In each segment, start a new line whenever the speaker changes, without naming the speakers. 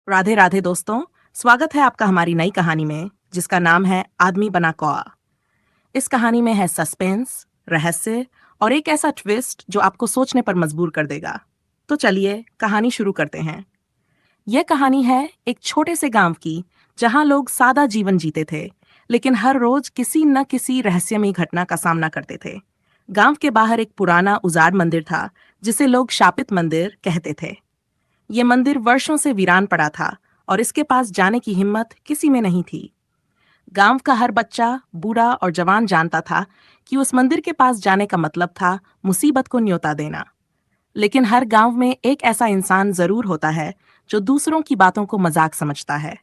राधे राधे दोस्तों। स्वागत है आपका हमारी नई कहानी में जिसका नाम है आदमी बना कौआ। इस कहानी में है सस्पेंस, रहस्य और एक ऐसा ट्विस्ट जो आपको सोचने पर मजबूर कर देगा। तो चलिए कहानी शुरू करते हैं। यह कहानी है एक छोटे से गांव की जहां लोग सादा जीवन जीते थे, लेकिन हर रोज किसी न किसी रहस्यमयी घटना का सामना करते थे। गांव के बाहर एक पुराना उजाड़ मंदिर था जिसे लोग शापित मंदिर कहते थे। ये मंदिर वर्षों से वीरान पड़ा था और इसके पास जाने की हिम्मत किसी में नहीं थी। गांव का हर बच्चा, बूढ़ा और जवान जानता था कि उस मंदिर के पास जाने का मतलब था मुसीबत को न्योता देना। लेकिन हर गांव में एक ऐसा इंसान जरूर होता है जो दूसरों की बातों को मजाक समझता है।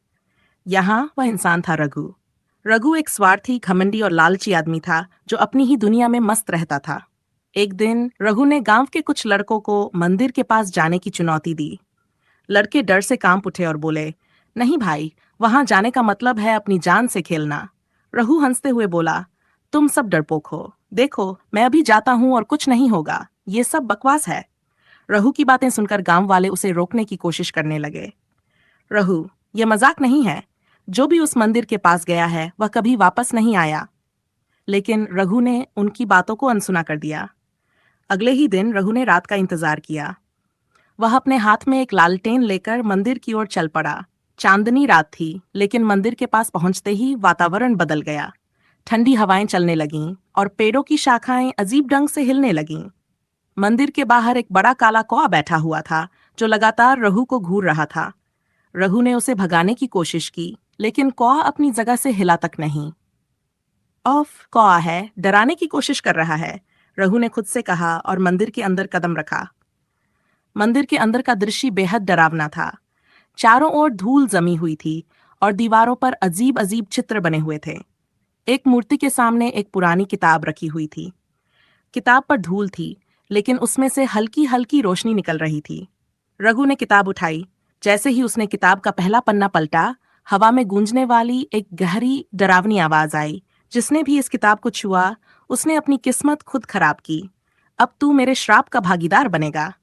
यहाँ वह इंसान था रघु। रघु एक स्वार्थी, घमंडी और लालची आदमी था जो अपनी ही दुनिया में मस्त रहता था। एक दिन रघु ने गांव के कुछ लड़कों को मंदिर के पास जाने की चुनौती दी। लड़के डर से कांप उठे और बोले, नहीं भाई, वहां जाने का मतलब है अपनी जान से खेलना। रघु हंसते हुए बोला, तुम सब डरपोक हो। देखो, मैं अभी जाता हूं और कुछ नहीं होगा। ये सब बकवास है। रघु की बातें सुनकर गांव वाले उसे रोकने की कोशिश करने लगे। रघु, ये मजाक नहीं है। जो भी उस मंदिर के पास गया है वह कभी वापस नहीं आया। लेकिन रघु ने उनकी बातों को अनसुना कर दिया। अगले ही दिन रघु ने रात का इंतजार किया। वह अपने हाथ में एक लालटेन लेकर मंदिर की ओर चल पड़ा। चांदनी रात थी, लेकिन मंदिर के पास पहुंचते ही वातावरण बदल गया। ठंडी हवाएं चलने लगीं और पेड़ों की शाखाएं अजीब ढंग से हिलने लगीं। मंदिर के बाहर एक बड़ा काला कौआ बैठा हुआ था जो लगातार रघु को घूर रहा था। रघु ने उसे भगाने की कोशिश की, लेकिन कौआ अपनी जगह से हिला तक नहीं। ऑफ, कौआ है, डराने की कोशिश कर रहा है, रघु ने खुद से कहा और मंदिर के अंदर कदम रखा। मंदिर के अंदर का दृश्य बेहद डरावना था। चारों ओर धूल जमी हुई थी और दीवारों पर अजीब अजीब चित्र बने हुए थे। एक मूर्ति के सामने एक पुरानी किताब रखी हुई थी। किताब पर धूल थी, लेकिन उसमें से हल्की हल्की रोशनी निकल रही थी। रघु ने किताब उठाई। जैसे ही उसने किताब का पहला पन्ना पलटा, हवा में गूंजने वाली एक गहरी डरावनी आवाज आई। जिसने भी इस किताब को छुआ, उसने अपनी किस्मत खुद खराब की। अब तू मेरे श्राप का भागीदार बनेगा।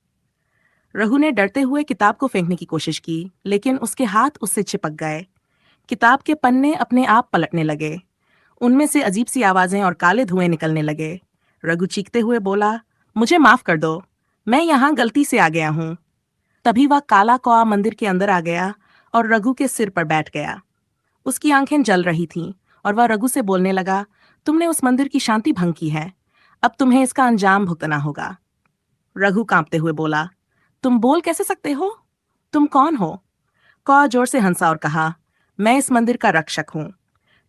रघु ने डरते हुए किताब को फेंकने की कोशिश की, लेकिन उसके हाथ उससे चिपक गए। किताब के पन्ने अपने आप पलटने लगे। उनमें से अजीब सी आवाजें और काले धुएं निकलने लगे। रघु चीखते हुए बोला, मुझे माफ कर दो, मैं यहाँ गलती से आ गया हूँ। तभी वह काला कौआ मंदिर के अंदर आ गया और रघु के सिर पर बैठ गया। उसकी आंखें जल रही थीं और वह रघु से बोलने लगा, तुमने उस मंदिर की शांति भंग की है। अब तुम्हें इसका अंजाम भुगतना होगा। रघु कांपते हुए बोला, तुम बोल कैसे सकते हो? तुम कौन हो? कौआ जोर से हंसा और कहा, मैं इस मंदिर का रक्षक हूँ।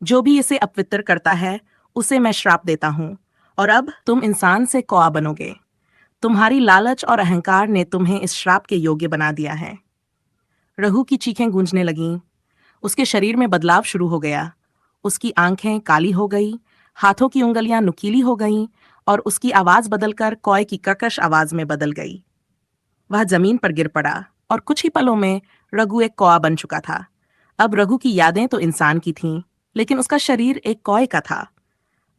जो भी इसे अपवित्र करता है उसे मैं श्राप देता हूँ, और अब तुम इंसान से कौआ बनोगे। तुम्हारी लालच और अहंकार ने तुम्हें इस श्राप के योग्य बना दिया है। रघु की चीखें गूंजने लगीं। उसके शरीर में बदलाव शुरू हो गया। उसकी आंखें काली हो गई, हाथों की उंगलियां नुकीली हो गईं और उसकी आवाज बदलकर कौए की कर्कश आवाज में बदल गई। वह जमीन पर गिर पड़ा और कुछ ही पलों में रघु एक कौआ बन चुका था। अब रघु की यादें तो इंसान की थीं, लेकिन उसका शरीर एक कौए का था।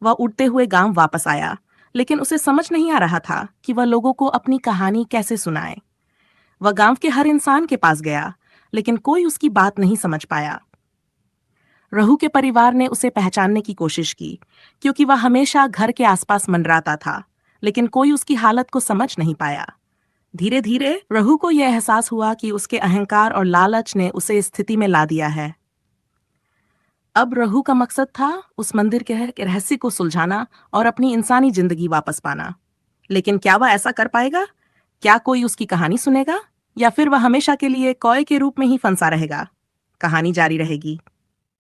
वह उड़ते हुए गांव वापस आया, लेकिन उसे समझ नहीं आ रहा था कि वह लोगों को अपनी कहानी कैसे सुनाए। वह गांव के हर इंसान के पास गया, लेकिन कोई उसकी बात नहीं समझ पाया। रघु के परिवार ने उसे पहचानने की कोशिश की, क्योंकि वह हमेशा घर के आसपास मंडराता था, लेकिन कोई उसकी हालत को समझ नहीं पाया। धीरे धीरे रघु को यह एहसास हुआ कि उसके अहंकार और लालच ने उसे इस स्थिति में ला दिया है। अब रघु का मकसद था उस मंदिर के रहस्य को सुलझाना और अपनी इंसानी जिंदगी वापस पाना। लेकिन क्या वह ऐसा कर पाएगा? क्या कोई उसकी कहानी सुनेगा, या फिर वह हमेशा के लिए कौए के रूप में ही फंसा रहेगा? कहानी जारी रहेगी।